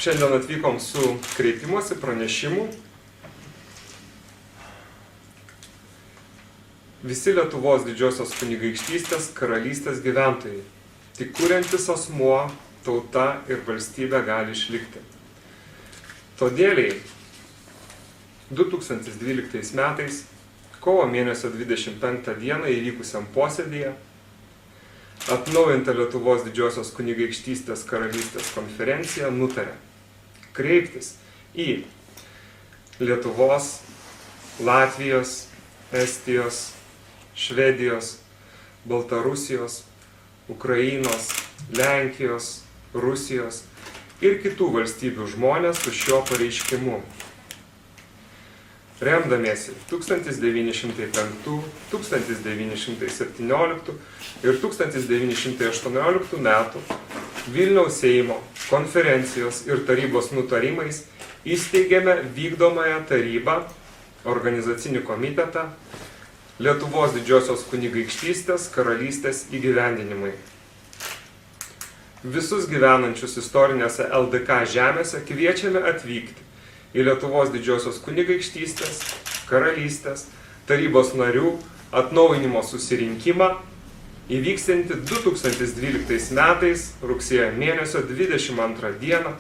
Šiandien atvykom su kreipimuosi pranešimu. Visi Lietuvos Didžiosios kunigaikštystės karalystės gyventojai, tik kuriantis asmuo, tauta ir valstybė gali išlikti. Todėliai 2012 metais, kovo mėnesio 25 dieną įvykusiam posėdyje, atnaujinta Lietuvos Didžiosios kunigaikštystės karalystės konferencija nutarė kreiptis į Lietuvos, Latvijos, Estijos, Švedijos, Baltarusijos, Ukrainos, Lenkijos, Rusijos ir kitų valstybių žmonės su šiuo pareiškimu. Remdamiesi 1905, 1917 ir 1918 metų Vilniaus Seimo, konferencijos ir tarybos nutarimais įsteigėme vykdomąją tarybą, organizacinį komitetą Lietuvos Didžiosios kunigaikštystės karalystės įgyvendinimai. Visus gyvenančius istorinėse LDK žemėse kviečiame atvykti į Lietuvos Didžiosios kunigaikštystės karalystės tarybos narių atnaujinimo susirinkimą įvyksiantį 2012 metais rugsėjo mėnesio 22 dieną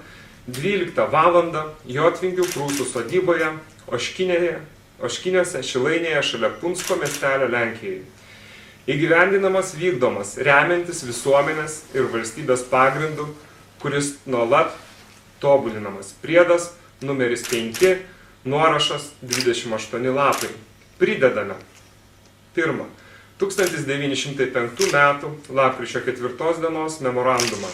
12 valandą Jotvingių Prūsų sodyboje Oškiniuose Šilainėje šalia Punsko miestelio Lenkijoje. Įgyvendinamas vykdomas remiantis visuomenės ir valstybės pagrindų, kuris nuolat tobulinamas. Priedas numeris 5, nuorašas 28 lapai. Pridedame 1. 1905 metų lapkričio 4 dienos memorandumą.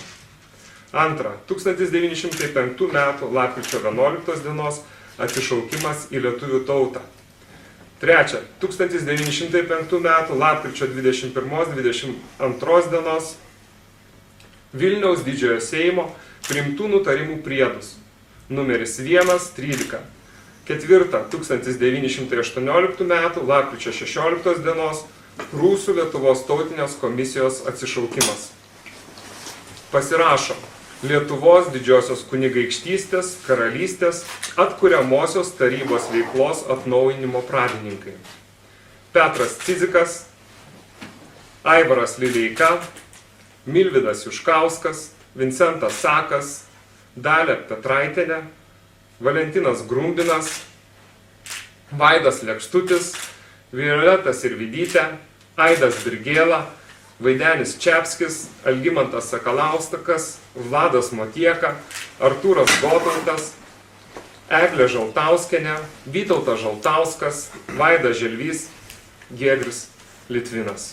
2. 1905 metų lapkričio 11 dienos atsišaukimas į lietuvių tautą. 3. 1905 metų lapkričio 21-22 dienos Vilniaus Didžiojo Seimo priimtų nutarimų priedus. Numeris 1-13. 4. 1918 metų lapkričio 16 dienos Prūsų Lietuvos tautinės komisijos atsišaukimas. Pasirašo Lietuvos Didžiosios kunigaikštystės karalystės atkuriamosios tarybos veiklos atnaujinimo pradininkai. Petras Cidzikas, Aivaras Lileika, Milvydas Juškauskas, Vincentas Sakas, Dalia Petraitienė, Valentinas Grumbinas, Vaidas Lekštutis, Violeta Sirvydytė, Aidas Birgėla, Vaidenis Čepskis, Algimantas Sakalaustakas, Vladas Motieka, Artūras Gotautas, Eglė Žaltauskienė, Vytautas Žaltauskas, Vaidas Želvys, Giedrius Litvinas.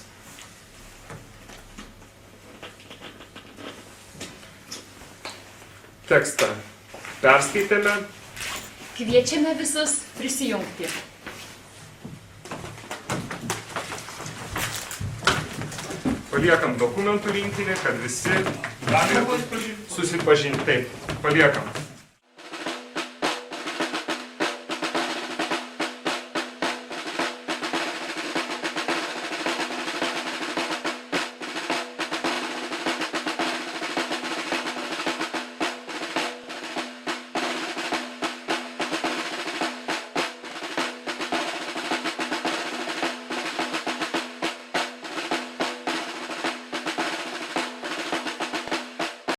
Tekstą perskaitėme. Kviečiame visus prisijungti. Paliekam dokumentų rinkinį, kad visi gali susipažinti. Taip, paliekam.